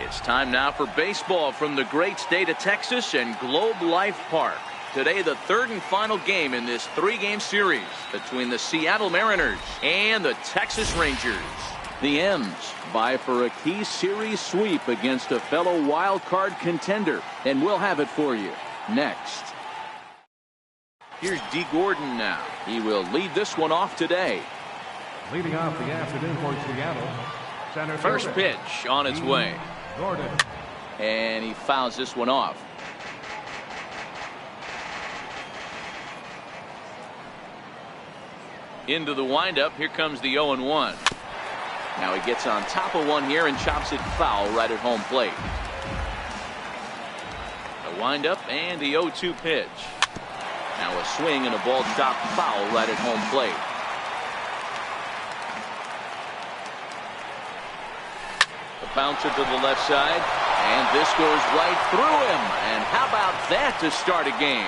It's time now for baseball from the great state of Texas and Globe Life Park. Today, the third and final game in this three-game series between the Seattle Mariners and the Texas Rangers. The M's vie for a key series sweep against a fellow wild card contender, and we'll have it for you next. Here's D. Gordon now. He will lead this one off today. Leading off the afternoon for Seattle, center First pitch on its way. Gordon. And he fouls this one off. Into the windup. Here comes the 0-1. Now he gets on top of one here and chops it foul right at home plate. The windup and the 0-2 pitch. Now a swing and a ball chopped foul right at home plate. The bouncer to the left side, and this goes right through him. And how about that to start a game?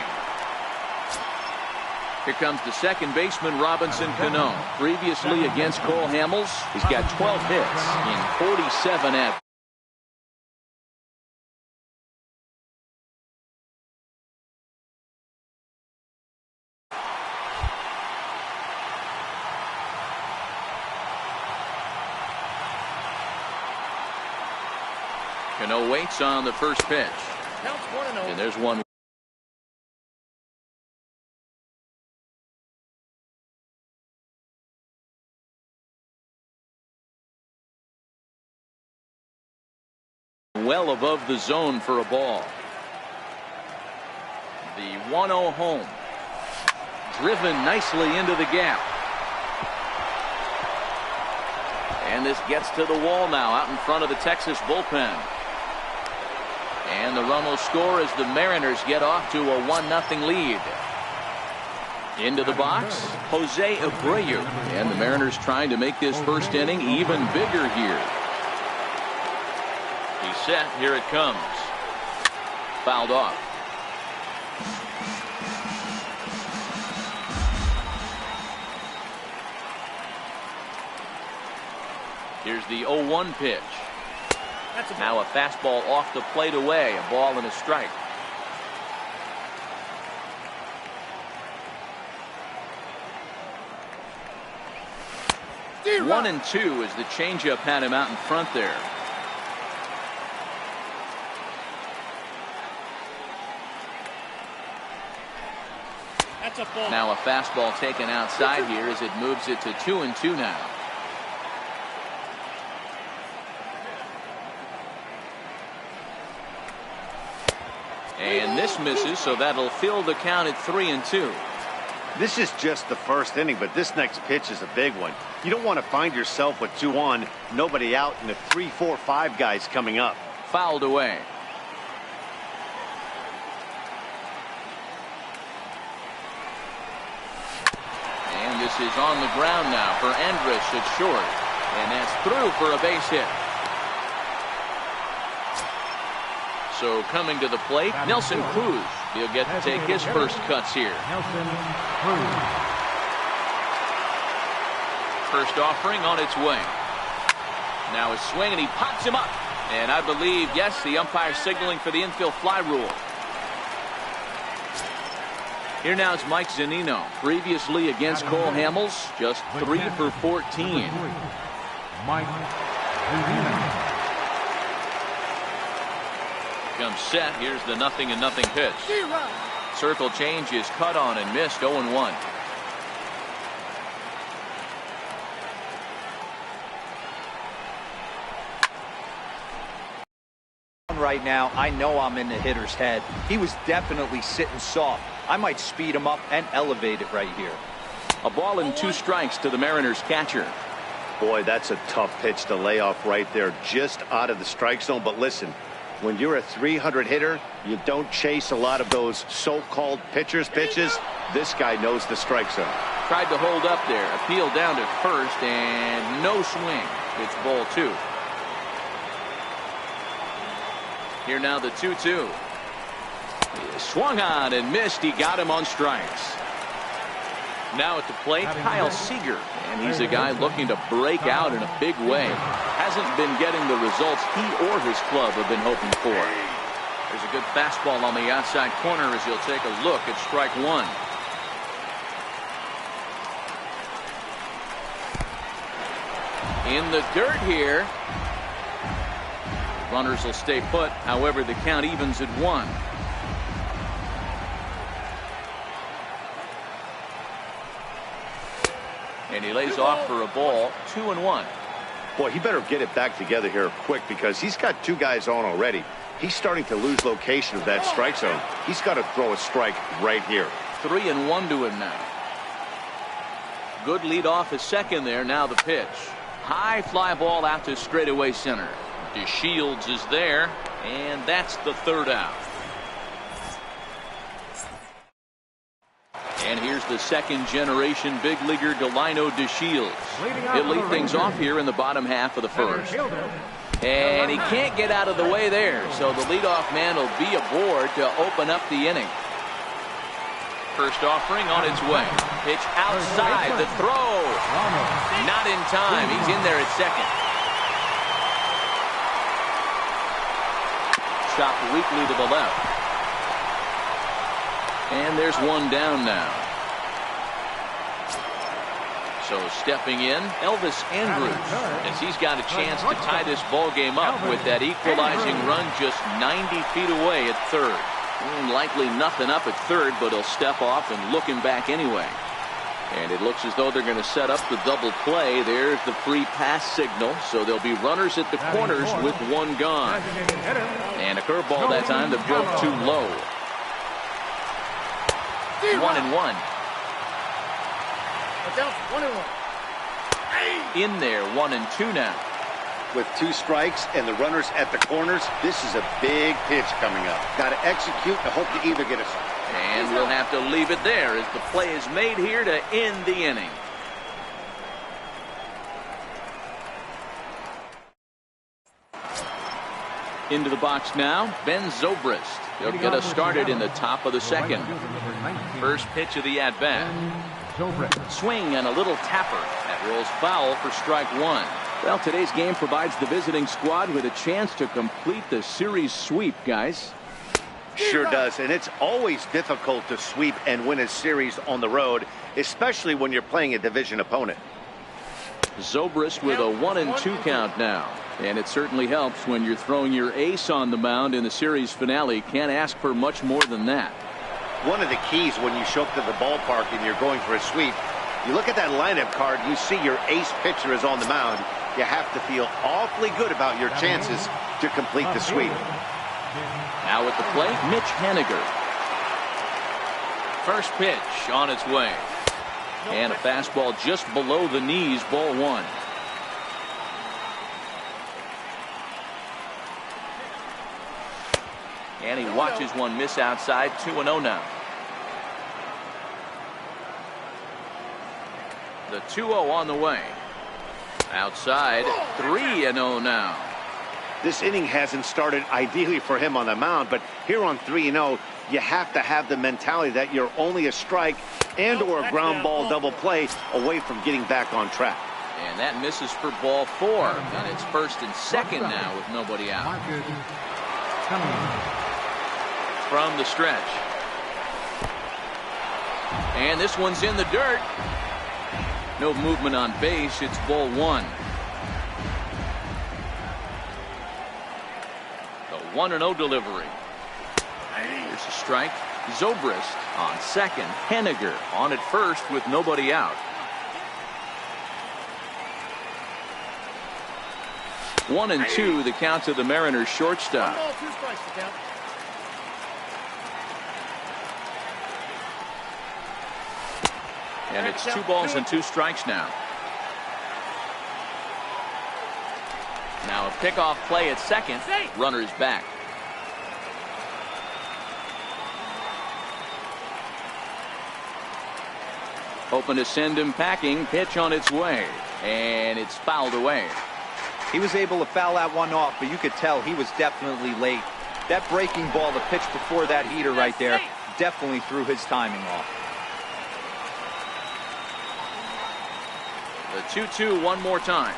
Here comes the second baseman, Robinson Cano. Previously against Cole Hamels, he's got 12 hits in 47 at. Cano waits on the first pitch. And there's one. Well above the zone for a ball. The 1-0 home. Driven nicely into the gap. And this gets to the wall now out in front of the Texas bullpen. And the run will score as the Mariners get off to a 1-0 lead. Into the box, Jose Abreu. And the Mariners trying to make this first inning even bigger here. He's set. Here it comes. Fouled off. Here's the 0-1 pitch. Now a fastball off the plate away. A ball and a strike. One and two as the changeup had him out in front there. Now a fastball taken outside here as it moves it to 2-2 now. And this misses, so that'll fill the count at 3-2. This is just the first inning, but this next pitch is a big one. You don't want to find yourself with 2 on, nobody out, and the 3, 4, 5 guys coming up. Fouled away. And this is on the ground now for Andrus at short. And that's through for a base hit. So coming to the plate, Nelson Cruz. He'll get to take his first cuts here. First offering on its way. Now a swing and he pops him up. And I believe, yes, the umpire signaling for the infield fly rule. Here now is Mike Zunino. Previously against Cole Hamels, just 3 for 14. Mike Zunino. Comes set. Here's the 0-0 pitch. Circle change is cut on and missed. 0-1. Right now, I know I'm in the hitter's head. He was definitely sitting soft. I might speed him up and elevate it right here. A ball and 2 strikes to the Mariners catcher. Boy, that's a tough pitch to lay off right there, just out of the strike zone. But listen, when you're a 300 hitter, you don't chase a lot of those so-called pitchers' pitches. This guy knows the strike zone. Tried to hold up there. Appeal down to first and no swing. It's ball 2. Here now the 2-2. Swung on and missed. He got him on strikes. Now at the plate, Kyle Seager. And he's a guy looking to break out in a big way. Has hasn't been getting the results he or his club have been hoping for. There's a good fastball on the outside corner as he'll take a look at strike one. In the dirt here. Runners will stay put. However, the count evens at 1. And he lays off for a ball. 2-1. Boy, he better get it back together here quick because he's got 2 guys on already. He's starting to lose location of that strike zone. He's got to throw a strike right here. 3-1 to him now. Good lead off at second there. Now the pitch. High fly ball out to straightaway center. DeShields is there, and that's the 3rd out. And here's the 2nd generation big leaguer Delino DeShields. He'll lead things off here in the bottom half of the 1st. And he can't get out of the way there, so the leadoff man will be aboard to open up the inning. First offering on its way. Pitch outside. The throw. Not in time. He's in there at second. Chopped weakly to the left. And there's one down now. So stepping in, Elvis Andrus, as he's got a chance to tie this ball game up with that equalizing run just 90 feet away at third. Likely nothing up at third, but he'll step off and look him back anyway. And it looks as though they're going to set up the double play. There's the free pass signal, so there'll be runners at the corners with one gone. And a curveball that time that broke too low. 1-1. In there, 1-2 now. With 2 strikes and the runners at the corners, this is a big pitch coming up. Got to execute and hope to either get a strike. And we'll have to leave it there as the play is made here to end the inning. Into the box now, Ben Zobrist. He'll get us started in the top of the 2nd. First pitch of the at-bat. Swing and a little tapper. That rolls foul for strike 1. Well, today's game provides the visiting squad with a chance to complete the series sweep, guys. Sure does, and it's always difficult to sweep and win a series on the road, especially when you're playing a division opponent. Zobrist with a 1-2 count now. And it certainly helps when you're throwing your ace on the mound in the series finale. Can't ask for much more than that. One of the keys when you show up to the ballpark and you're going for a sweep, you look at that lineup card, you see your ace pitcher is on the mound. You have to feel awfully good about your chances to complete the sweep. Now at the plate, Mitch Haniger. First pitch on its way. And a fastball just below the knees, ball 1. And he watches one miss outside. 2-0 now. The 2-0 on the way. Outside. 3-0 now. This inning hasn't started ideally for him on the mound, but here on 3-0, you have to have the mentality that you're only a strike and or a ground ball double play away from getting back on track. And that misses for ball 4. And it's 1st and 2nd now with nobody out. From the stretch. And this one's in the dirt. No movement on base. It's ball 1. The 1-0 delivery. Here's a strike. Zobrist on second. Haniger on at first with nobody out. 1-2 the count to the Mariners shortstop. And it's 2 balls and 2 strikes now. Now a pickoff play at second. Runner's back. Hoping to send him packing. Pitch on its way. And it's fouled away. He was able to foul that one off, but you could tell he was definitely late. That breaking ball, the pitch before that heater right there, definitely threw his timing off. The 2-2 one more time.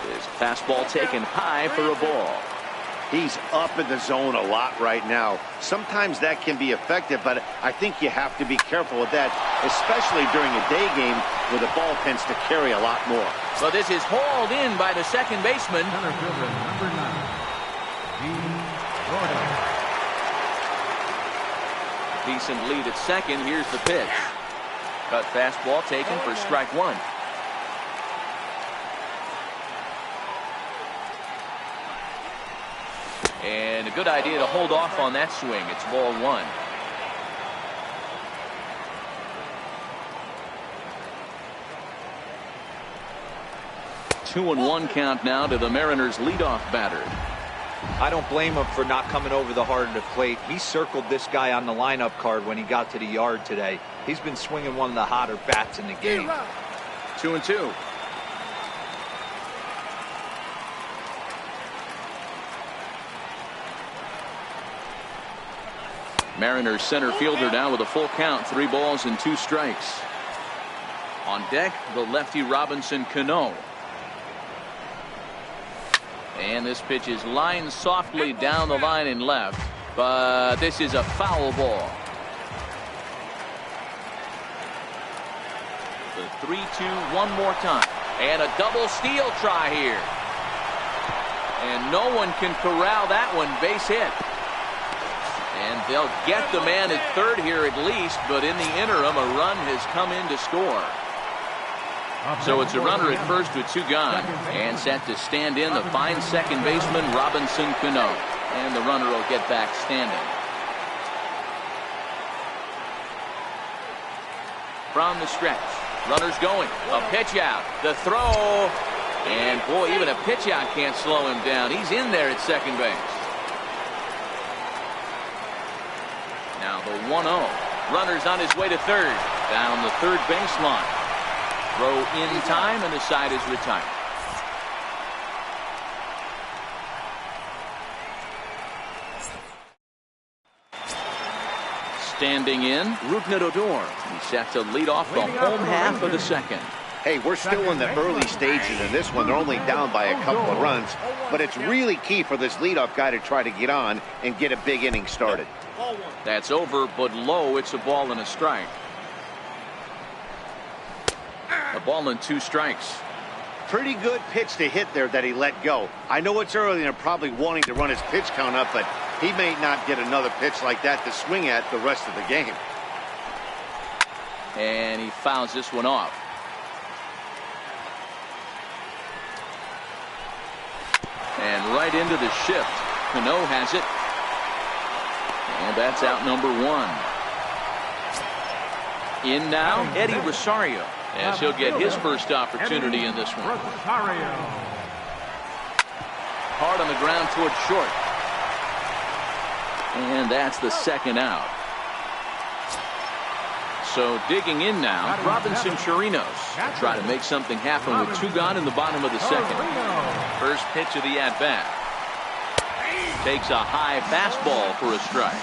His fastball taken high for a ball. He's up in the zone a lot right now. Sometimes that can be effective, but I think you have to be careful with that, especially during a day game where the ball tends to carry a lot more. So this is hauled in by the second baseman. Center fielder, number 9, Gordon. Decent lead at second. Here's the pitch. Cut fastball taken for strike one. And a good idea to hold off on that swing. It's ball one. Two and one count now to the Mariners leadoff batter. I don't blame him for not coming over the hard of the plate. He circled this guy on the lineup card when he got to the yard today. He's been swinging one of the hotter bats in the game. 2-2. Mariners center fielder now with a full count, 3 balls and 2 strikes. On deck, the lefty Robinson Cano. And this pitch is lined softly down the line and left, but this is a foul ball. The 3-2 one more time, and a double steal try here. And no one can corral that one. Base hit. And they'll get the man at third here at least, but in the interim, a run has come in to score. So it's a runner at first with 2 gone, and set to stand in the fine second baseman Robinson Cano, and the runner will get back standing. From the stretch, runners going, a pitch out, the throw, and boy, even a pitch out can't slow him down. He's in there at second base. Now the 1-0. Runner's on his way to third. Down the third baseline. Throw in time, and the side is retired. Standing in, Rougned Odor. He's set to lead off the home half of the second. Hey, we're still in the early stages in this one. They're only down by a couple of runs, but it's really key for this leadoff guy to try to get on and get a big inning started. That's over, but low. It's a ball and a strike. A ball and 2 strikes. Pretty good pitch to hit there that he let go. I know it's early and they're probably wanting to run his pitch count up, but he may not get another pitch like that to swing at the rest of the game. And he fouls this one off. And right into the shift. Cano has it. And that's out number 1. In now, Eddie Rosario, as he'll get his first opportunity in this one. Hard on the ground toward short. And that's the second out. So digging in now, Robinson Chirinos to try to make something happen with 2 gone in the bottom of the second. First pitch of the at-bat. Takes a high fastball for a strike.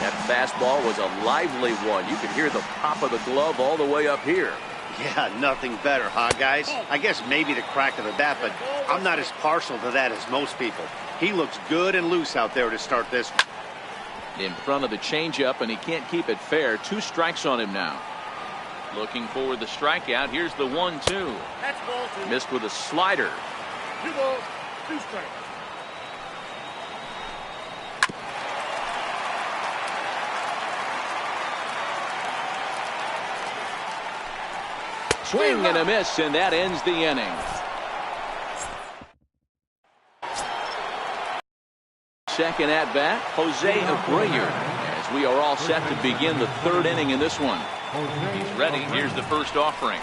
That fastball was a lively one. You could hear the pop of the glove all the way up here. Yeah, nothing better, huh, guys? I guess maybe the crack of the bat, but I'm not as partial to that as most people. He looks good and loose out there to start this one. In front of the changeup, and he can't keep it fair. 2 strikes on him now. Looking for the strikeout. Here's the 1-2. Missed with a slider. 2 balls, 2 strikes. Swing and a miss, and that ends the inning. Second at bat, Jose Abreu, as we are all set to begin the 3rd inning in this one. He's ready. Here's the first offering.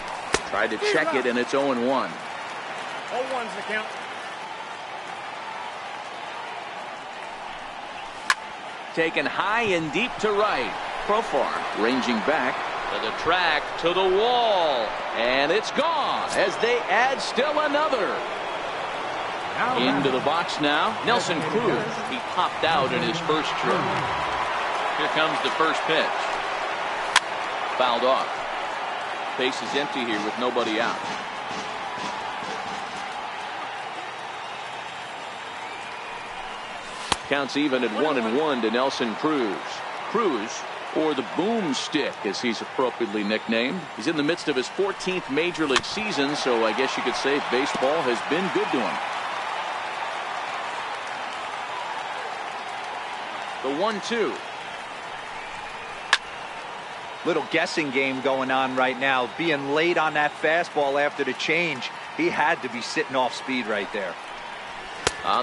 Tried to check it, and it's 0-1. 0-1's the count. Taken high and deep to right. Profar ranging back to the track, to the wall, and it's gone as they add still another. Into the box now, Nelson Cruz. He popped out in his first trip. Here comes the first pitch. Fouled off. Base is empty here with nobody out. Counts even at 1-1 to Nelson Cruz. Cruz, or the boomstick as he's appropriately nicknamed. He's in the midst of his 14th major league season, so I guess you could say baseball has been good to him. The 1-2. Little guessing game going on right now. Being late on that fastball after the change. He had to be sitting off speed right there.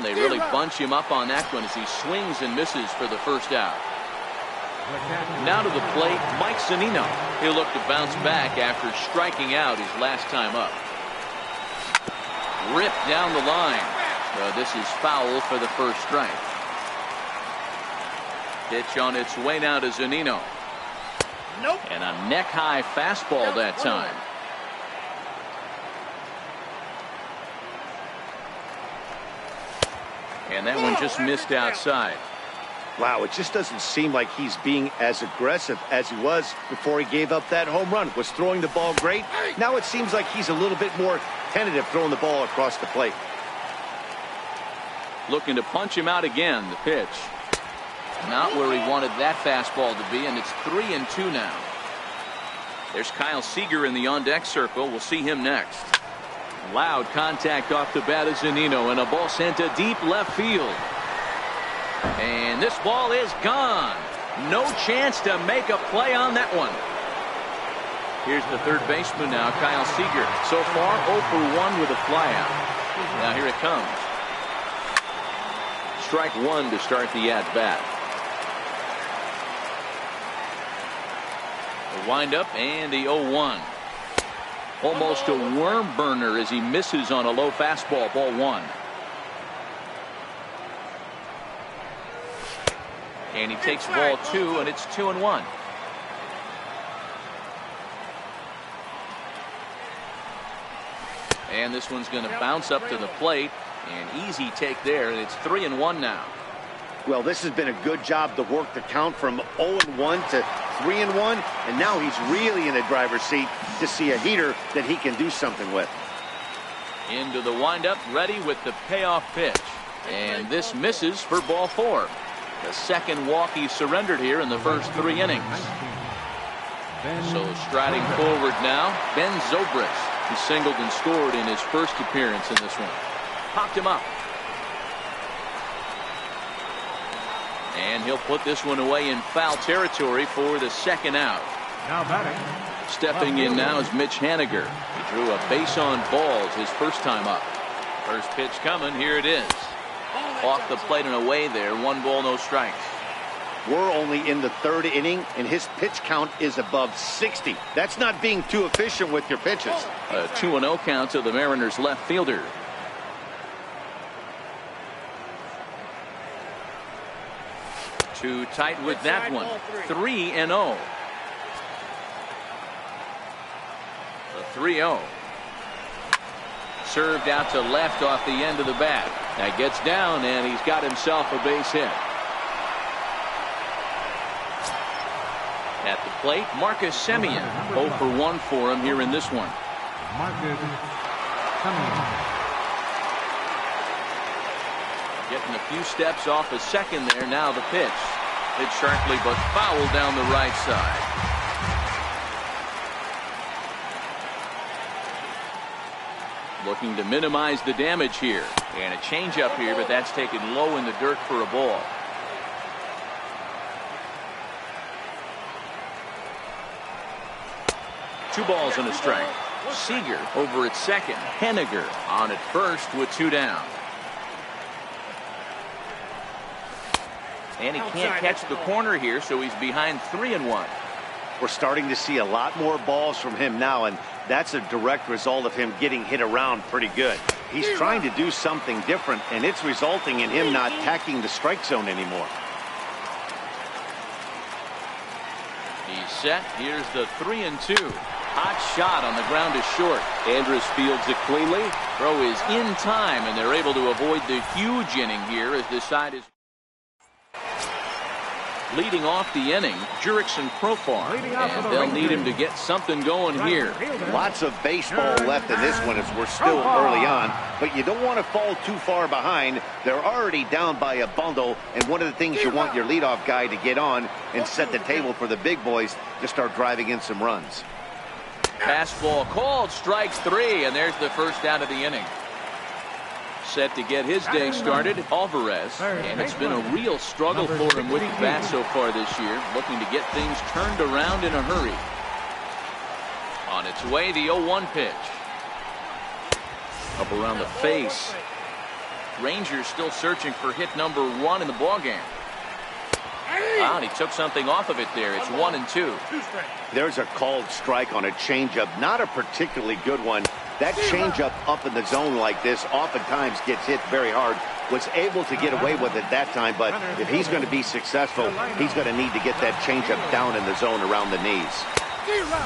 They really bunch him up on that one as he swings and misses for the first out. Now to the plate, Mike Zunino. He'll look to bounce back after striking out his last time up. Ripped down the line. This is foul for the first strike. Pitch on its way now to Zunino. Nope. And a neck-high fastball that time. And that one just missed outside. Wow, it just doesn't seem like he's being as aggressive as he was before he gave up that home run. Was throwing the ball great. Now it seems like he's a little bit more tentative throwing the ball across the plate. Looking to punch him out again. The pitch. Not where he wanted that fastball to be, and it's 3-2 now. There's Kyle Seager in the on-deck circle. We'll see him next. Loud contact off the bat of Zunino, and a ball sent to deep left field. And this ball is gone. No chance to make a play on that one. Here's the third baseman now, Kyle Seager. So far 0 for 1 with a flyout. Now here it comes. Strike one to start the at-bat. The windup and the 0-1. Almost a worm burner as he misses on a low fastball. Ball one. And he takes ball two, and it's 2-1. And this one's going to bounce up to the plate. An easy take there, and it's 3-1 now. Well, this has been a good job to work the count from 0-1 to 3-1, and now he's really in a driver's seat to see a heater that he can do something with. Into the windup, ready with the payoff pitch. And this misses for ball four. The second walk he surrendered here in the first 3 innings. So striding forward now, Ben Zobrist. He singled and scored in his first appearance in this one. Popped him up. And he'll put this one away in foul territory for the second out. Now batting. Stepping in now is Mitch Haniger. He drew a base on balls his first time up. First pitch coming. Here it is. Off the plate and away there. 1 ball, no strikes. We're only in the 3rd inning, and his pitch count is above 60. That's not being too efficient with your pitches. A 2-0 count to the Mariners left fielder. Too tight with that one. 3-0. The 3-0. Served out to left off the end of the bat. That gets down, and he's got himself a base hit. At the plate, Marcus Semien. 0 for 1 for him here in this one. Marcus Semien. Getting a few steps off a second there. Now the pitch. Hit sharply, but foul down the right side. Looking to minimize the damage here. And a changeup here, but that's taken low in the dirt for a ball. Two balls and a strike. Seager over at second. Haniger on at first with 2 down. And he can't catch the corner here, so he's behind 3-1. We're starting to see a lot more balls from him now, and that's a direct result of him getting hit around pretty good. He's trying to do something different, and it's resulting in him not tacking the strike zone anymore. He's set. Here's the 3-2. Hot shot on the ground is short. Andrus fields it cleanly. Throw is in time, and they're able to avoid the huge inning here as this side is. Leading off the inning, Jurickson Profar, and they'll need him to get something going here. Lots of baseball left in this one as we're still early on, but you don't want to fall too far behind. They're already down by a bundle, and one of the things you want your leadoff guy to get on and set the table for the big boys to start driving in some runs. Fastball called, strikes 3, and there's the first out of the inning. Set to get his day started, Alvarez, and it's been a real struggle for him with the bat so far this year, looking to get things turned around in a hurry. On its way, the 0-1 pitch. Up around the face. Rangers still searching for hit number 1 in the ballgame. Wow, and he took something off of it there. It's 1-2. There's a called strike on a changeup, not a particularly good one. That changeup up in the zone like this oftentimes gets hit very hard. Was able to get away with it that time, but if he's going to be successful, he's going to need to get that changeup down in the zone around the knees.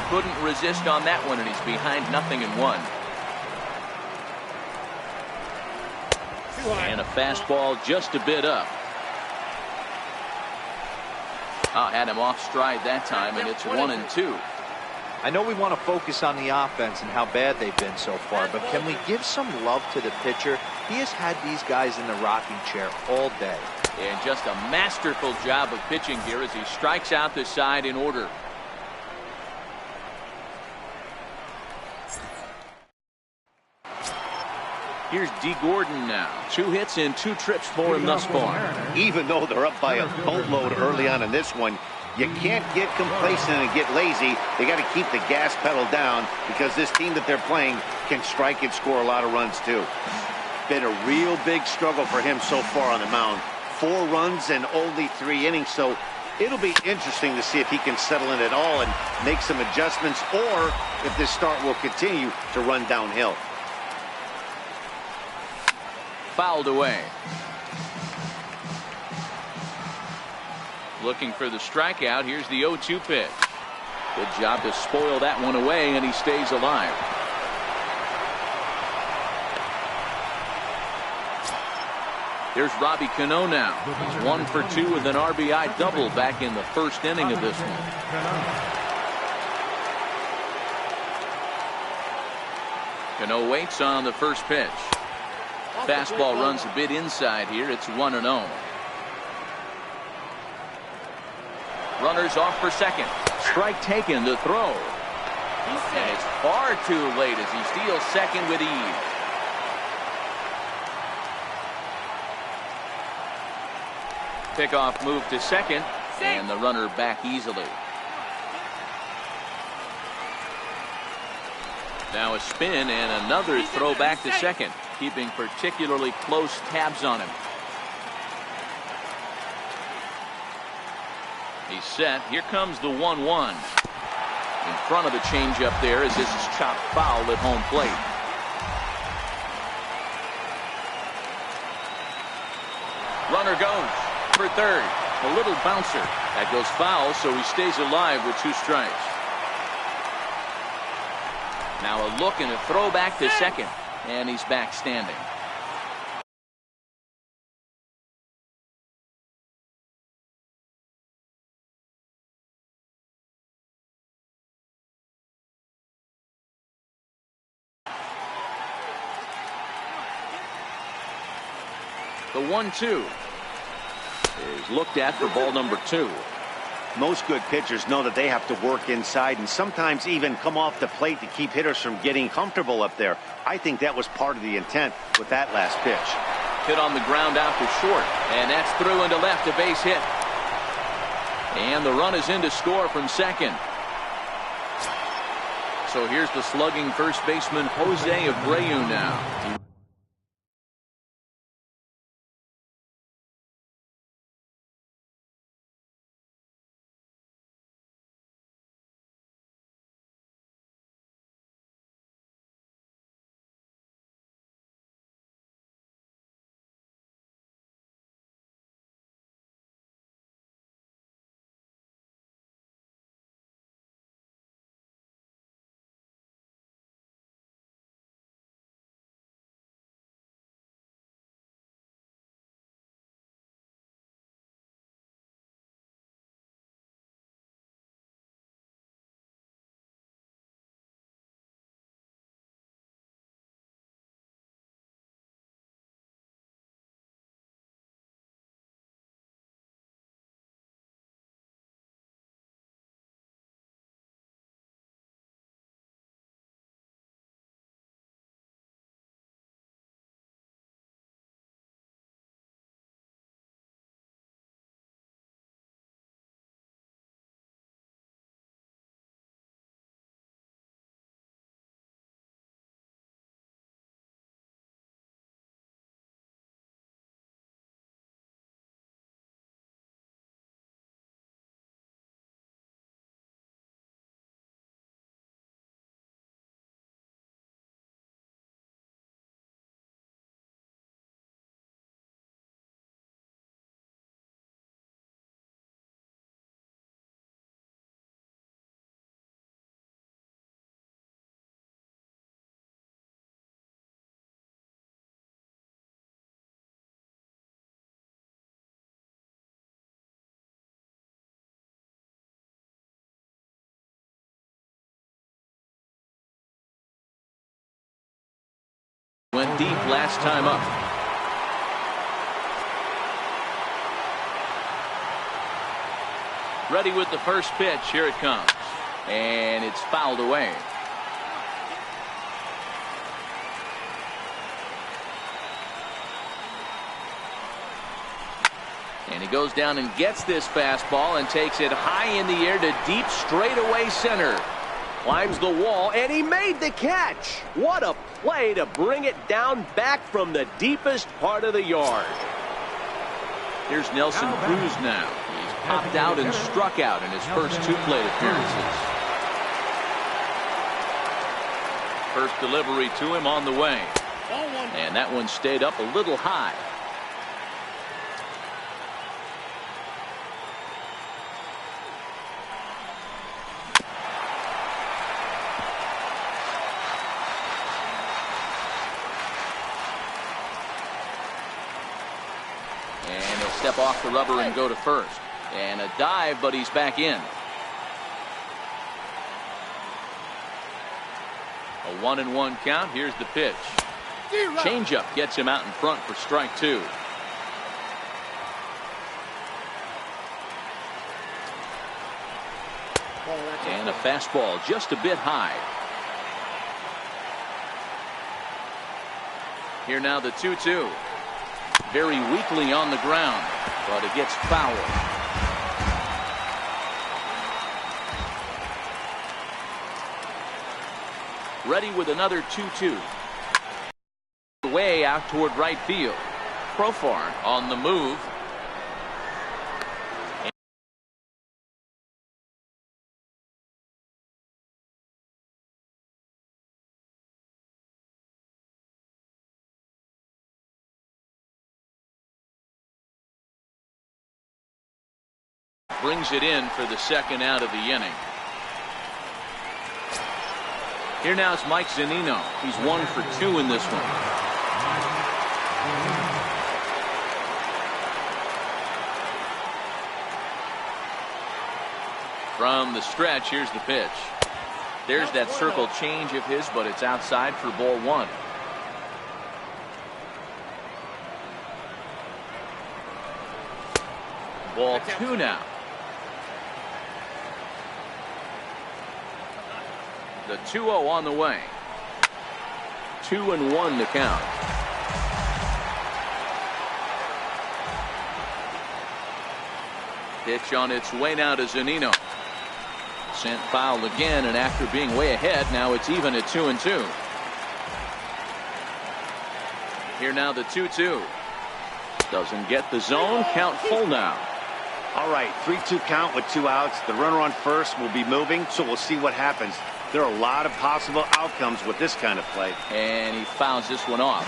Couldn't resist on that one, and he's behind 0-1. And a fastball just a bit up. Had him off stride that time, and it's 1-2. I know we want to focus on the offense and how bad they've been so far, but can we give some love to the pitcher? He has had these guys in the rocking chair all day. And just a masterful job of pitching here as he strikes out the side in order. Here's D. Gordon now. 2 hits and 2 trips for him thus far. Even though they're up by a boatload early on in this one, you can't get complacent and get lazy. They got to keep the gas pedal down because this team that they're playing can strike and score a lot of runs too. Been a real big struggle for him so far on the mound. 4 runs and only 3 innings, so it'll be interesting to see if he can settle in at all and make some adjustments, or if this start will continue to run downhill. Fouled away. Looking for the strikeout. Here's the 0-2 pitch. Good job to spoil that one away, and he stays alive. Here's Robbie Cano now. He's 1 for 2 with an RBI double back in the first inning of this one. Cano waits on the first pitch. Fastball runs a bit inside here. It's 1-0. Runners off for second. Strike taken to throw. And it's far too late as he steals second with ease. Pickoff move to second, and the runner back easily. Now a spin and another throw back to second, keeping particularly close tabs on him. He's set. Here comes the 1-1. In front of the changeup there as this is chopped foul at home plate. Runner goes for third. A little bouncer. That goes foul, so he stays alive with 2 strikes. Now a look and a throw back to second. And he's back standing. The 1-2 is looked at for ball number 2. Most good pitchers know that they have to work inside and sometimes even come off the plate to keep hitters from getting comfortable up there. I think that was part of the intent with that last pitch. Hit on the ground out to short, and that's through into left, a base hit. And the run is in to score from second. So here's the slugging first baseman Jose Abreu now. deep last time up. Ready with the first pitch. Here it comes. And it's fouled away. And he goes down and gets this fastball and takes it high in the air to deep straightaway center. Climbs the wall, and he made the catch. What a play to bring it down back from the deepest part of the yard. Here's Nelson Cruz now. He's popped out and struck out in his first 2 plate appearances. First delivery to him on the way. And that one stayed up a little high. Step off the rubber and go to first. And a dive, but he's back in. A 1-1 count. Here's the pitch. Changeup gets him out in front for strike 2. And a fastball just a bit high. Here now the 2-2. Very weakly on the ground, but it gets fouled. Ready with another 2-2. Way out toward right field. Profar on the move. Brings it in for the second out of the inning. Here now is Mike Zunino. He's 1 for 2 in this one. From the stretch, here's the pitch. There's that circle change of his, but it's outside for ball 1. Ball 2 now. The 2-0 on the way. 2-1 to count. Pitch on its way now to Zunino. Sent foul again, and after being way ahead, now it's even at 2-2. Here now the 2-2. Doesn't get the zone. Count full now. All right, 3-2 count with 2 outs. The runner on first will be moving, so we'll see what happens. There are a lot of possible outcomes with this kind of play. And he fouls this one off.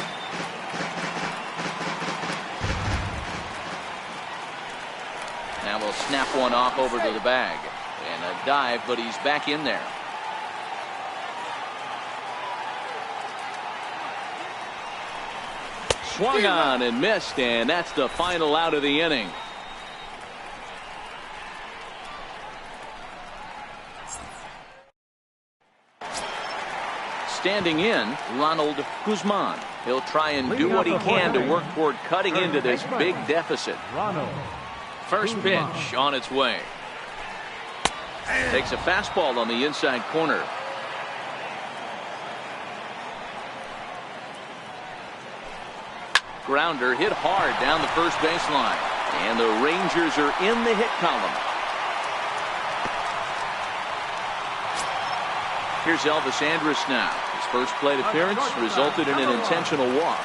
Now we'll snap one off over to the bag. And a dive, but he's back in there. Swung on and missed, and that's the final out of the inning. Standing in, Ronald Guzman. He'll try and do what he can to work toward cutting into this big deficit. First pitch on its way. Takes a fastball on the inside corner. Grounder hit hard down the first baseline. And the Rangers are in the hit column. Here's Elvis Andrus now. His first plate appearance resulted in an intentional walk.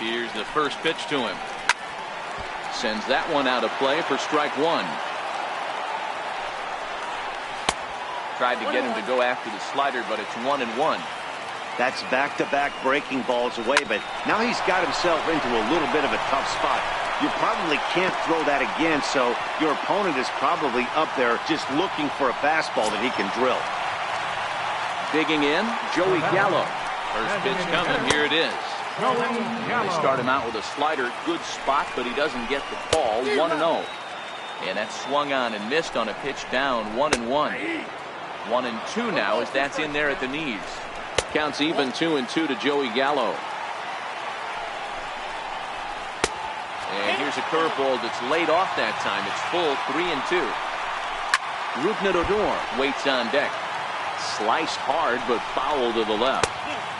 Here's the first pitch to him. Sends that one out of play for strike 1. Tried to get him to go after the slider, but it's 1-1. That's back-to-back breaking balls away, but now he's got himself into a little bit of a tough spot. You probably can't throw that again, so your opponent is probably up there just looking for a fastball that he can drill. Digging in, Joey Gallo. First pitch coming, here it is. They start him out with a slider, good spot, but he doesn't get the call. 1-0. And that's swung on and missed on a pitch down. 1-1. 1-2 now as that's in there at the knees. Counts even 2-2 to Joey Gallo. And here's a curveball that's laid off that time. It's full 3-2. Rougned Odor waits on deck. Sliced hard, but foul to the left.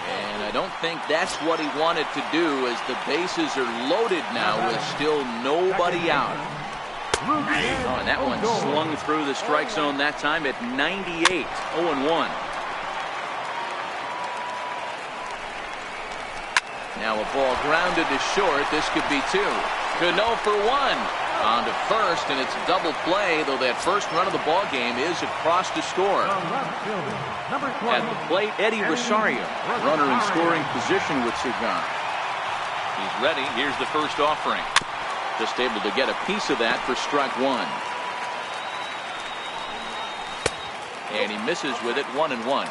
And I don't think that's what he wanted to do, as the bases are loaded now with still nobody out. Oh, and that one slung through the strike zone that time at 98. 0-1. Now a ball grounded to short. This could be two. Cano for one. On to first, and it's a double play, though that first run of the ball game is across to score. At the plate, Eddie Rosario, runner in scoring position with Cigar. He's ready. Here's the first offering. Just able to get a piece of that for strike one. And he misses with it. 1-1.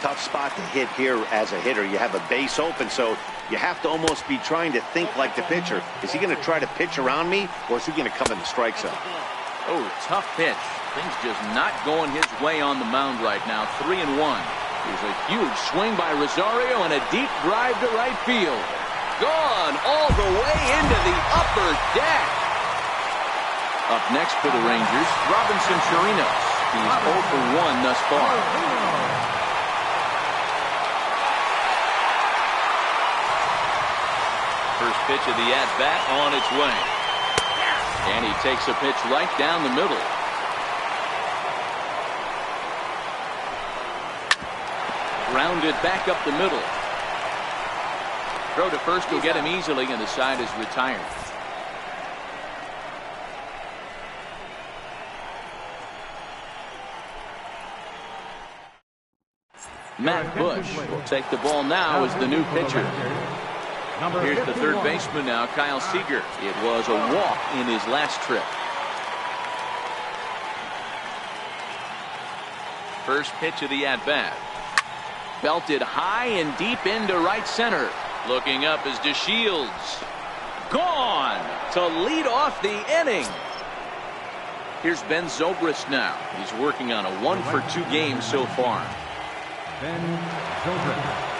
Tough spot to hit here as a hitter. You have a base open, so you have to almost be trying to think like the pitcher. Is he going to try to pitch around me, or is he going to come in the strike zone? Oh, tough pitch. Things just not going his way on the mound right now. 3-1. Here's a huge swing by Rosario and a deep drive to right field. Gone all the way into the upper deck. Up next for the Rangers, Robinson Chirinos. He's 0 for 1 thus far. First pitch of the at-bat on its way. And he takes a pitch right down the middle. Grounded back up the middle. Throw to first will get him easily, and the side is retired. Matt Bush will take the ball now as the new pitcher. Here's the third baseman now, Kyle Seager. It was a walk in his last trip. First pitch of the at-bat. Belted high and deep into right center. Looking up is DeShields. Gone to lead off the inning. Here's Ben Zobrist now. He's working on a 1 for 2 game so far. Ben Zobrist.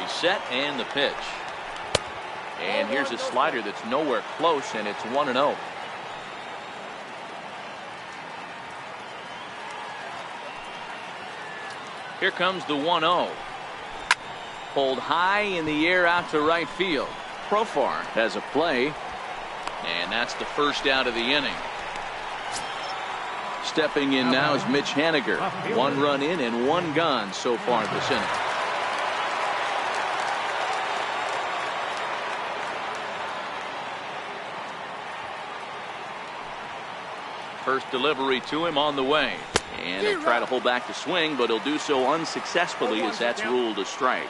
He's set and the pitch. And here's a slider that's nowhere close, and it's 1-0. Here comes the 1-0. Pulled high in the air out to right field. Profar has a play, and that's the first out of the inning. Stepping in now is Mitch Haniger. 1 run in and 1 gone so far this inning. First delivery to him on the way. And he'll try to hold back the swing, but he'll do so unsuccessfully as that's ruled a strike.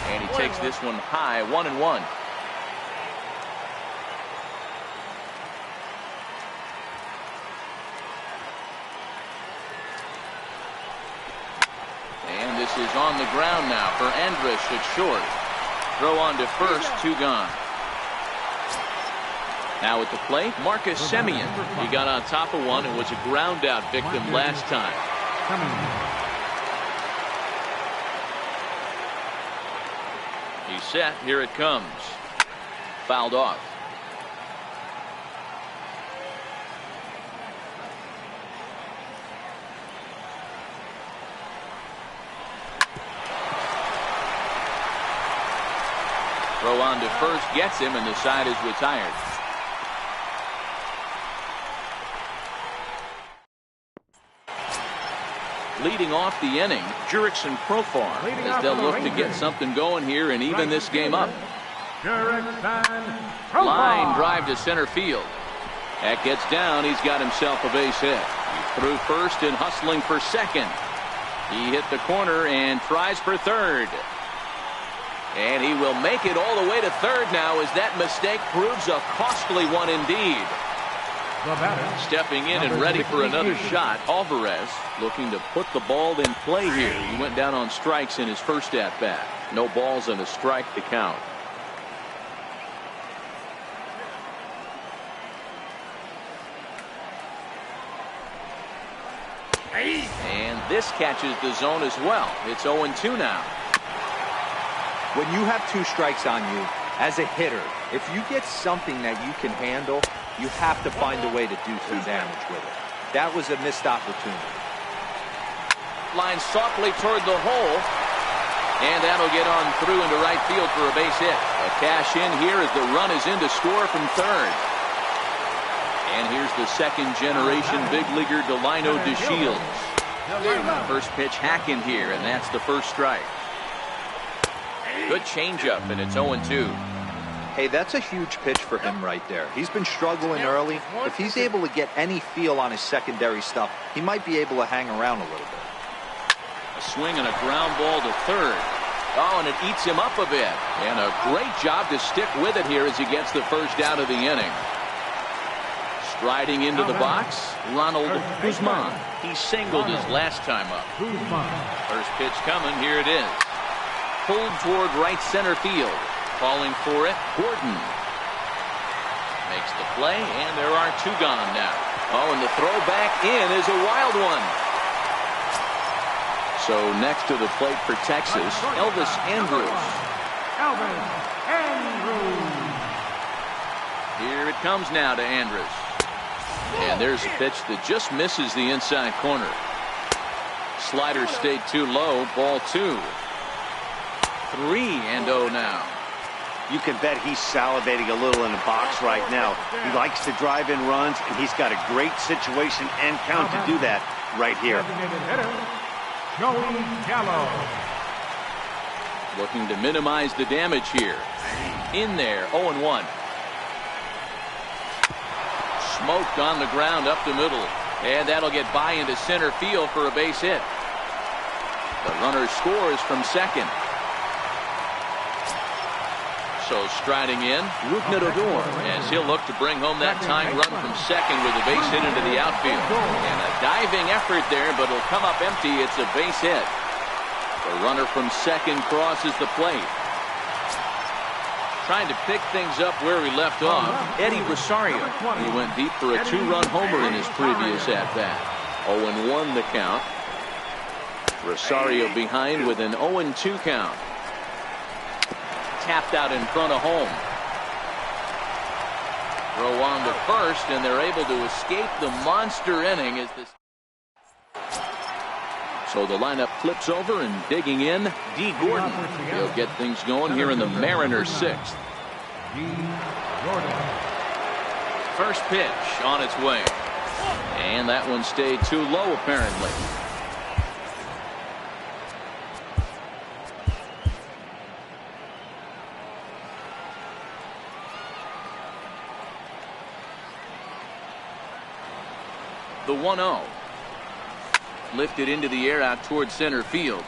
And he takes this one high, 1-1. And this is on the ground now for Andrus at short. Throw on to first, 2 gone. Now at the plate, Marcus Semien. He got on top of one and was a ground out victim last time. He's set. Here it comes. Fouled off. Throw on to first gets him, and the side is retired. Leading off the inning, Jurickson Profar, as they'll look to get something going here and even this game up. Line drive to center field. That gets down. He's got himself a base hit. He threw first and hustling for second. He hit the corner and tries for third. And he will make it all the way to third now, as that mistake proves a costly one indeed. Stepping in and ready for another shot, Alvarez looking to put the ball in play here. He went down on strikes in his first at-bat. No balls and a strike to count. And this catches the zone as well. It's 0-2 now. When you have 2 strikes on you, as a hitter, if you get something that you can handle, you have to find a way to do some damage with it. That was a missed opportunity. Line softly toward the hole. And that'll get on through into right field for a base hit. A cash in here as the run is in to score from third. And here's the second-generation big leaguer Delino DeShields. First pitch hack in here, and that's the first strike. Good changeup, and it's 0-2. Hey, that's a huge pitch for him right there. He's been struggling early. If he's able to get any feel on his secondary stuff, he might be able to hang around a little bit. A swing and a ground ball to third. Oh, and it eats him up a bit. And a great job to stick with it here as he gets the first out of the inning. Striding into the box, Ronald Guzman. He singled his last time up. First pitch coming. Here it is. Pulled toward right center field. Calling for it, Gordon. Makes the play, and there are 2 gone now. Oh, and the throw back in is a wild one. So next to the plate for Texas, Elvis Andrus. Here it comes now to Andrus. And there's a pitch that just misses the inside corner. Slider stayed too low, ball 2. 3-0 now. You can bet he's salivating a little in the box right now. He likes to drive in runs, and he's got a great situation and count to do that right here. Looking to minimize the damage here. In there, 0-1. Smoked on the ground up the middle. And that'll get by into center field for a base hit. The runner scores from second. So striding in, Odor, as he'll look to bring home that tying run from second with a base hit into the outfield. And a diving effort there, but it'll come up empty. It's a base hit. The runner from second crosses the plate. Trying to pick things up where he left off, Eddie Rosario. He went deep for a 2-run homer in his previous at-bat. 0-1 the count. Rosario behind with an 0-2 count. Tapped out in front of home. Throw on to first, and they're able to escape the monster inning as this. So the lineup flips over, and digging in, D. Gordon. He'll get things going here in the Mariners' 6th. First pitch on its way. And that one stayed too low, apparently. The 1-0. Lifted into the air out towards center field.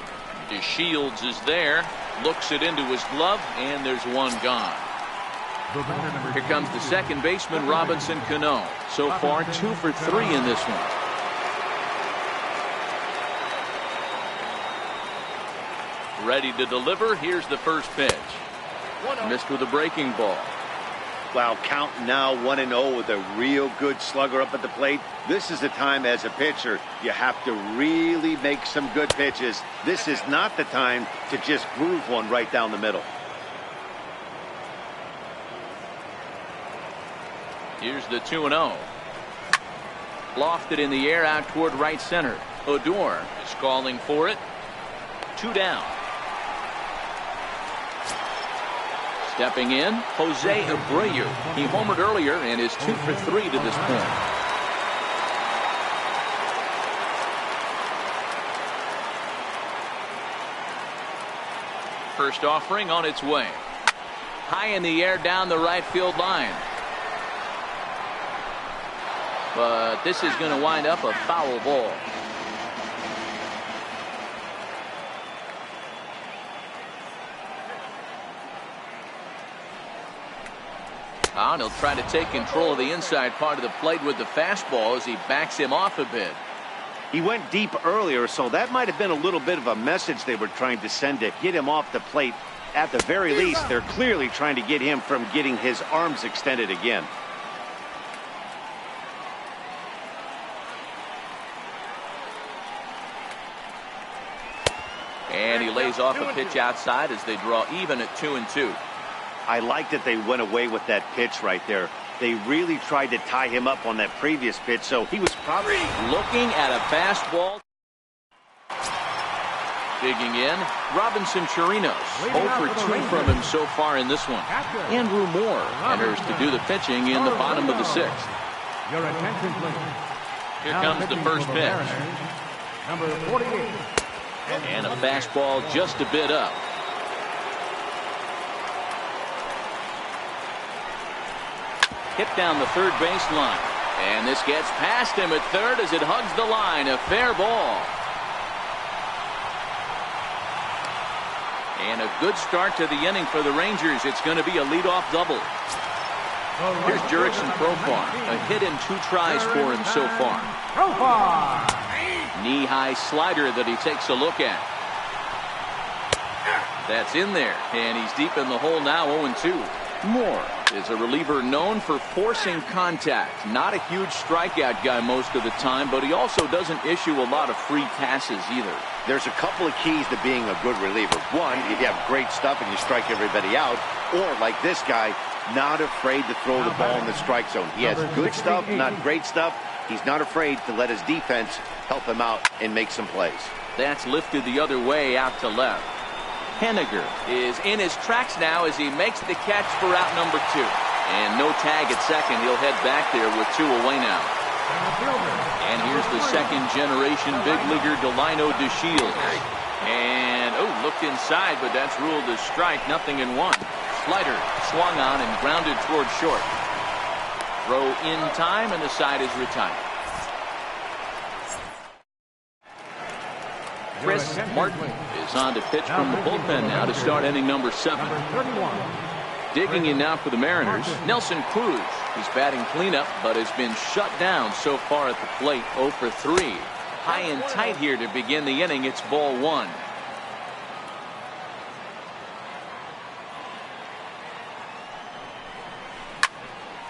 DeShields is there. Looks it into his glove, and there's one gone. Here comes the second baseman, Robinson Cano. So far, 2 for 3 in this one. Ready to deliver. Here's the first pitch. Missed with a breaking ball. Wow, count now 1-0 with a real good slugger up at the plate. This is the time as a pitcher you have to really make some good pitches. This is not the time to just groove one right down the middle. Here's the 2-0. Lofted in the air out toward right center. Odor is calling for it. 2 down. Stepping in, Jose Abreu. He homered earlier and is 2 for 3 to this point. First offering on its way. High in the air down the right field line. But this is going to wind up a foul ball. And he'll try to take control of the inside part of the plate with the fastball as he backs him off a bit. He went deep earlier, so that might have been a little bit of a message they were trying to send to get him off the plate. At the very least, they're clearly trying to get him from getting his arms extended again. And he lays off a pitch outside as they draw even at 2-2. I like that they went away with that pitch right there. They really tried to tie him up on that previous pitch, so he was probably looking at a fastball. Digging in, Robinson Chirinos. 0 for 2 from him so far in this one. Andrew Moore enters to do the pitching in the bottom of the 6th. Your attention, please. Here comes the first pitch. Number 48. And a fastball just a bit up. Hit down the third baseline. And this gets past him at third as it hugs the line. A fair ball. And a good start to the inning for the Rangers. It's going to be a leadoff double. Here's Jurickson Profar. A hit in 2 tries for him so far. Profar. Knee-high slider that he takes a look at. That's in there, and he's deep in the hole now, 0-2. Moore is a reliever known for forcing contact. Not a huge strikeout guy most of the time, but he also doesn't issue a lot of free passes either. There's a couple of keys to being a good reliever. One, you have great stuff and you strike everybody out. Or, like this guy, not afraid to throw the ball in the strike zone. He has good stuff, not great stuff. He's not afraid to let his defense help him out and make some plays. That's lifted the other way out to left. Henniger is in his tracks now as he makes the catch for out number 2. And no tag at second. He'll head back there with 2 away now. And here's the second generation big leaguer Delino DeShields. And looked inside, but that's ruled as strike. Nothing in 1. Slider swung on and grounded toward short. Throw in time, and the side is retired. Chris Martin is on to pitch from the bullpen now to start inning number 7. Digging in now for the Mariners, Nelson Cruz. He's batting cleanup, but has been shut down so far at the plate. 0 for 3. High and tight here to begin the inning. It's ball 1.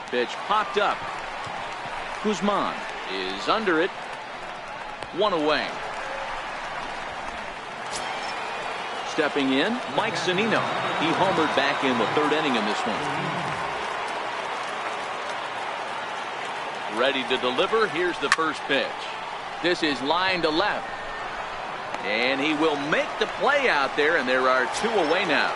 Pitch popped up. Guzman is under it. 1 away. Stepping in, Mike Zunino. He homered back in the 3rd inning in this one. Ready to deliver. Here's the first pitch. This is line to left. And he will make the play out there, and there are 2 away now.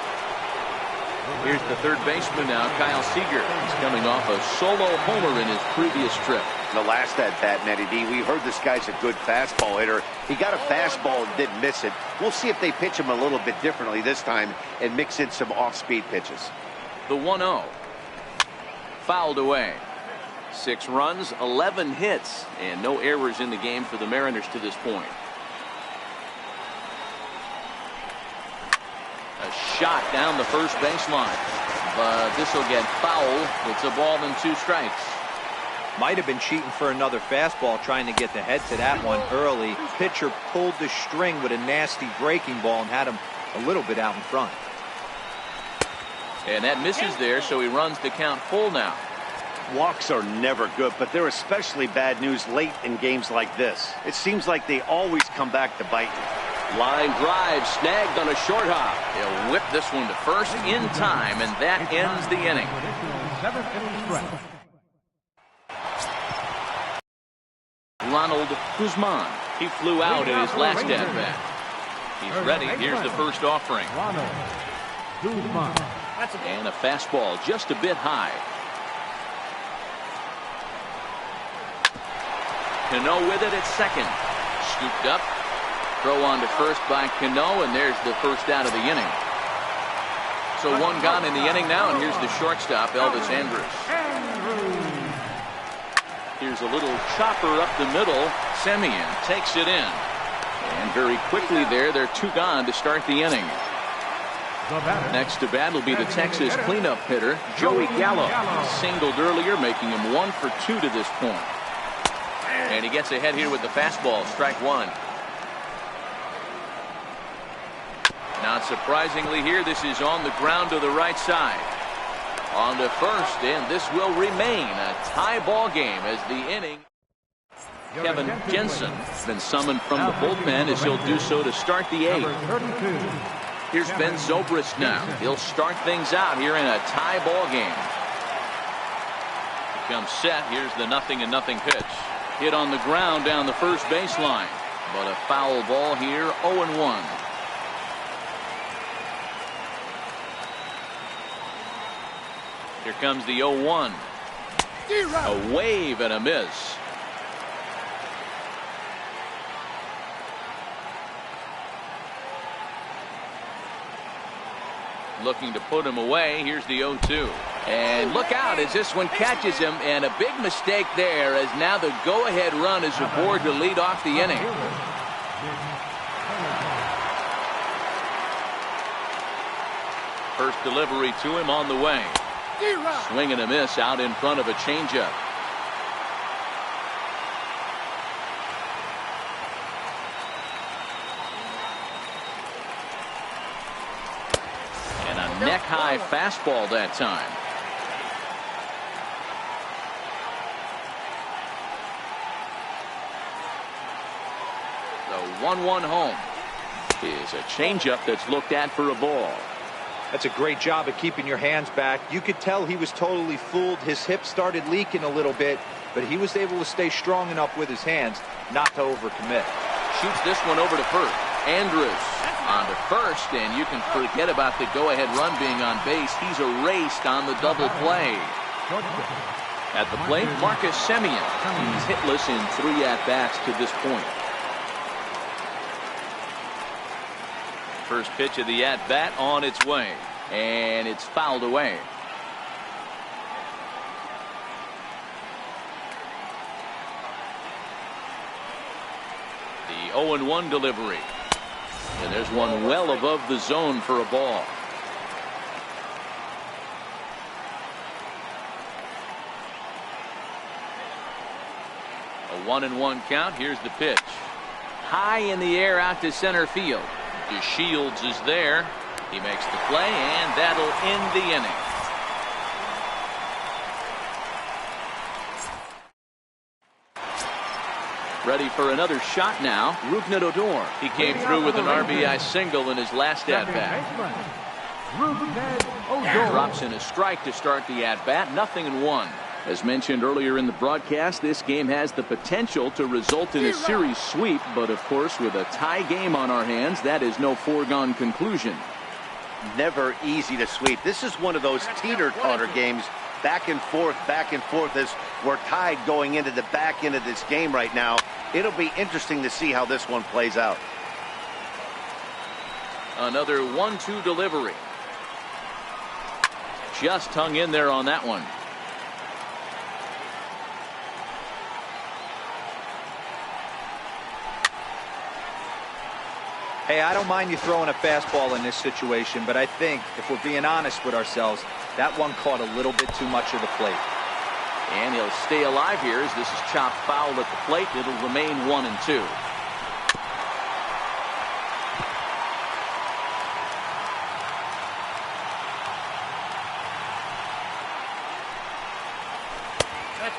Here's the third baseman now, Kyle Seager. He's coming off a solo homer in his previous trip. The last at-bat, Matty D, we heard this guy's a good fastball hitter. He got a fastball and didn't miss it. We'll see if they pitch him a little bit differently this time and mix in some off-speed pitches. The 1-0. Fouled away. 6 runs, 11 hits, and no errors in the game for the Mariners to this point. A shot down the first baseline, but this will get foul. It's a ball and 2 strikes. Might have been cheating for another fastball, trying to get the head to that one early. Pitcher pulled the string with a nasty breaking ball and had him a little bit out in front. And that misses there, so he runs the count full now. Walks are never good, but they're especially bad news late in games like this. It seems like they always come back to bite you. Line drive snagged on a short hop. He'll whip this one to first in time, and that ends the inning. 7th inning stretch. Ronald Guzman. He flew out in his last at-bat. He's ready. Here's the first offering. Ronald Guzman. And a fastball just a bit high. Cano with it at second. Scooped up. Throw on to first by Cano, and there's the first out of the inning. So 1 gone in the inning now, and here's the shortstop, Elvis Andrus. Here's a little chopper up the middle. Semien takes it in. And very quickly there, they're 2 gone to start the inning. Next to bat will be the Texas cleanup hitter, Joey Gallo. Singled earlier, making him 1 for 2 to this point. And he gets ahead here with the fastball, strike 1. Not surprisingly here, this is on the ground to the right side. On to first, and this will remain a tie ball game as the inning. Kevin Jensen has been summoned from the bullpen as he'll do so to start the eighth. Here's Ben Zobrist now. He'll start things out here in a tie ball game. Comes set. Here's the 0-0 pitch. Hit on the ground down the first baseline. But a foul ball here, 0-1. Here comes the 0-1. A wave and a miss. Looking to put him away. Here's the 0-2. And look out as this one catches him, and a big mistake there as now the go-ahead run is aboard to lead off the inning. First delivery to him on the way. Swing and a miss out in front of a changeup. And a neck-high fastball that time. The 1-1 home is a changeup that's looked at for a ball. That's a great job of keeping your hands back. You could tell he was totally fooled. His hip started leaking a little bit, but he was able to stay strong enough with his hands not to overcommit. Shoots this one over to first. Andrews on to first, and you can forget about the go-ahead run being on base. He's erased on the double play. At the plate, Marcus Semien. He's hitless in 3 at-bats to this point. First pitch of the at-bat on its way, and it's fouled away. The 0-1 delivery, and there's one well above the zone for a ball. A 1-1 count. Here's the pitch. High in the air out to center field. DeShields is there. He makes the play, and that'll end the inning. Ready for another shot now. Rougned Odor. He came through with an RBI single in his last at-bat. Drops in a strike to start the at-bat. 0-1. As mentioned earlier in the broadcast, this game has the potential to result in a series sweep, but of course with a tie game on our hands, that is no foregone conclusion. Never easy to sweep. This is one of those teeter-totter games, back and forth as we're tied going into the back end of this game right now. It'll be interesting to see how this one plays out. Another 1-2 delivery. Just hung in there on that one. Hey, I don't mind you throwing a fastball in this situation, but I think if we're being honest with ourselves, that one caught a little bit too much of the plate. And he'll stay alive here as this is chopped foul at the plate. It'll remain 1-2.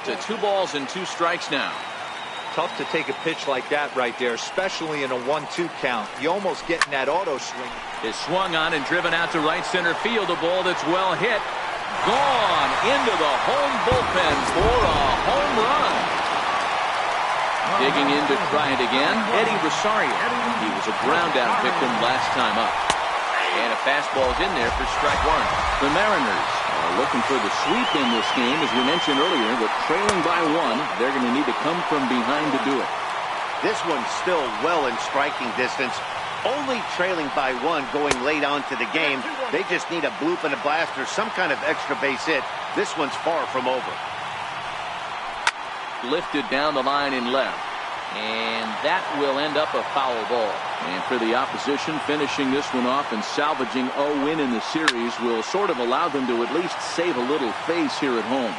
To 2 balls and 2 strikes now. Tough to take a pitch like that right there, especially in a 1-2 count. You almost get in that auto swing. Is swung on and driven out to right center field. A ball that's well hit. Gone into the home bullpen for a home run. Digging in to try it again, Eddie Rosario. He was a ground out victim last time up. And a fastball's in there for strike 1. The Mariners are looking for the sweep in this game. As we mentioned earlier, but trailing by 1, they're going to need to come from behind to do it. This one's still well in striking distance. Only trailing by 1 going late on to the game. They just need a bloop and a blast or some kind of extra base hit. This one's far from over. Lifted down the line in left. And that will end up a foul ball. And for the opposition, finishing this one off and salvaging a win in the series will sort of allow them to at least save a little face here at home.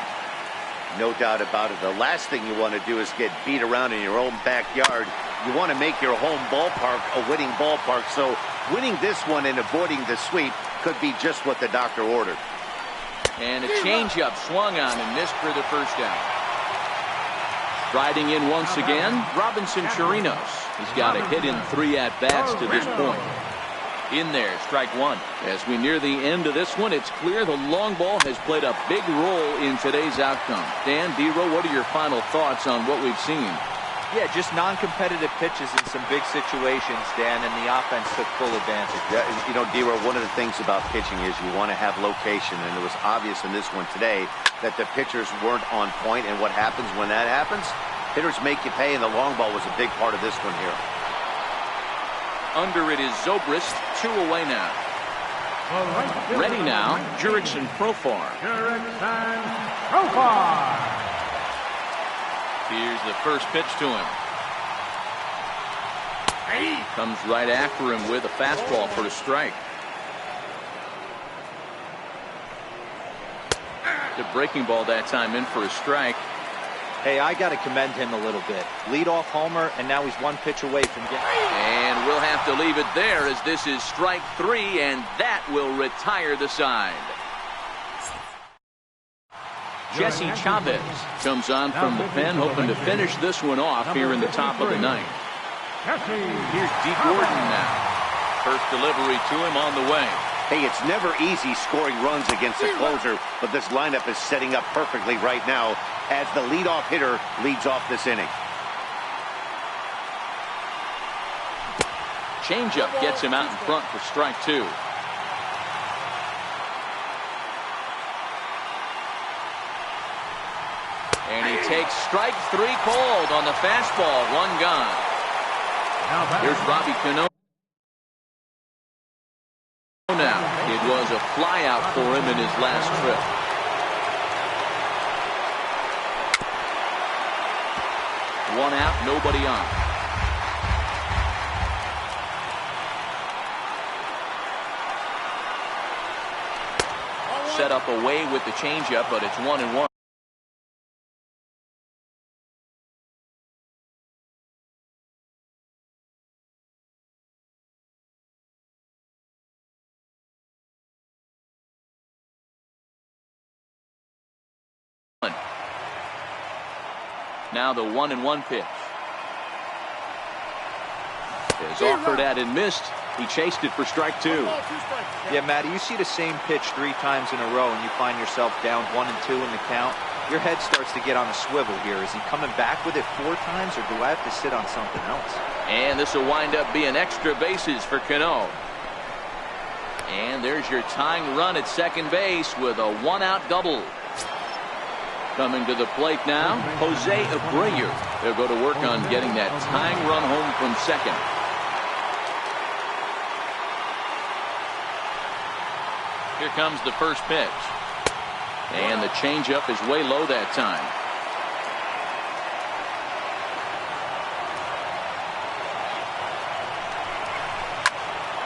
No doubt about it. The last thing you want to do is get beat around in your own backyard. You want to make your home ballpark a winning ballpark. So winning this one and avoiding the sweep could be just what the doctor ordered. And a changeup swung on and missed for the first out. Riding in once again, Robinson Chirinos. He's got a hit in 3 at-bats to this point. In there, strike one. As we near the end of this one, it's clear the long ball has played a big role in today's outcome. Dan, D-Row, what are your final thoughts on what we've seen? Yeah, just non-competitive pitches in some big situations, Dan, and the offense took full advantage. Yeah, you know, D-Row, one of the things about pitching is you want to have location, and it was obvious in this one today that the pitchers weren't on point, and what happens when that happens? Hitters make you pay, and the long ball was a big part of this one here. Under it is Zobrist, 2 away now. Ready now, Jurickson Profar. Here's the first pitch to him. Comes right after him with a fastball for a strike. The breaking ball that time in for a strike. Hey, I got to commend him a little bit. Leadoff homer, and now he's 1 pitch away from getting. And we'll have to leave it there as this is strike 3, and that will retire the side. Jesse Chavez comes on from the pen, hoping to finish this one off here in the top of the 9th. Here's D. Gordon now. First delivery to him on the way. Hey, it's never easy scoring runs against a closer, but this lineup is setting up perfectly right now as the leadoff hitter leads off this inning. Changeup gets him out in front for strike 2. And he takes strike 3 called on the fastball. 1 gone. Here's Robbie Cano. Now, it was a flyout for him in his last trip. One out, nobody on. Set up away with the changeup, but it's 1-1. Now the 1-1 pitch. Is offered at and missed. He chased it for strike 2. Yeah, Matty, you see the same pitch 3 times in a row and you find yourself down 1-2 in the count. Your head starts to get on a swivel here. Is he coming back with it 4 times, or do I have to sit on something else? And this will wind up being extra bases for Cano. And there's your tying run at second base with a 1-out double. Coming to the plate now, Jose Abreu. They'll go to work on getting that tying run home from second. Here comes the first pitch. And the changeup is way low that time.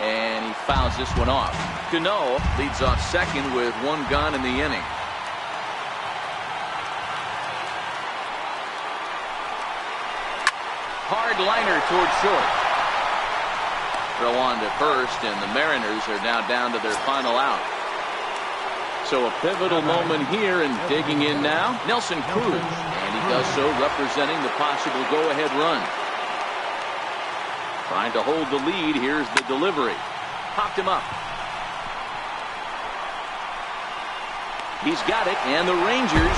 And he fouls this one off. Cano leads off second with 1 gone in the inning. Hard liner toward short. Throw on to first, and the Mariners are now down to their final out. So a pivotal moment here, and digging in now, Nelson Cruz. And he does so representing the possible go-ahead run. Trying to hold the lead. Here's the delivery. Popped him up. He's got it, and the Rangers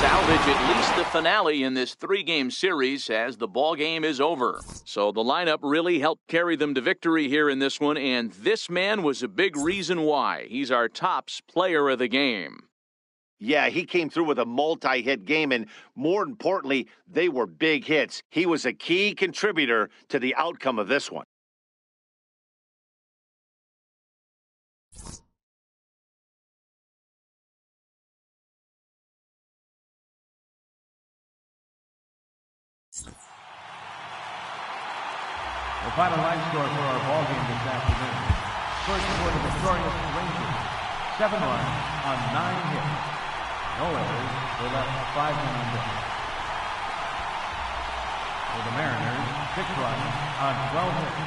salvage at least the finale in this 3-game series as the ball game is over. So the lineup really helped carry them to victory here in this one, and this man was a big reason why. He's our tops player of the game. Yeah, he came through with a multi-hit game, and more importantly, they were big hits. He was a key contributor to the outcome of this one. The final line score for our ball game this afternoon. First for the victorious Rangers, 7 runs on 9 hits. No errors. They left 5 men on base. For the Mariners, 6 runs on 12 hits.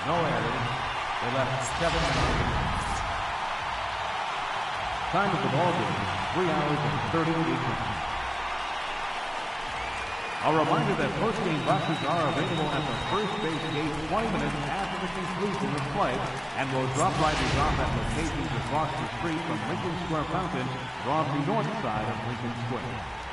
No errors. They left 7 men on base. Time of the ball game, 3 hours and 38 minutes. A reminder that post-game buses are available at the first base gate 20 minutes after the conclusion of play and will drop riders off at locations across the street from Lincoln Square Fountain, on the north side of Lincoln Square.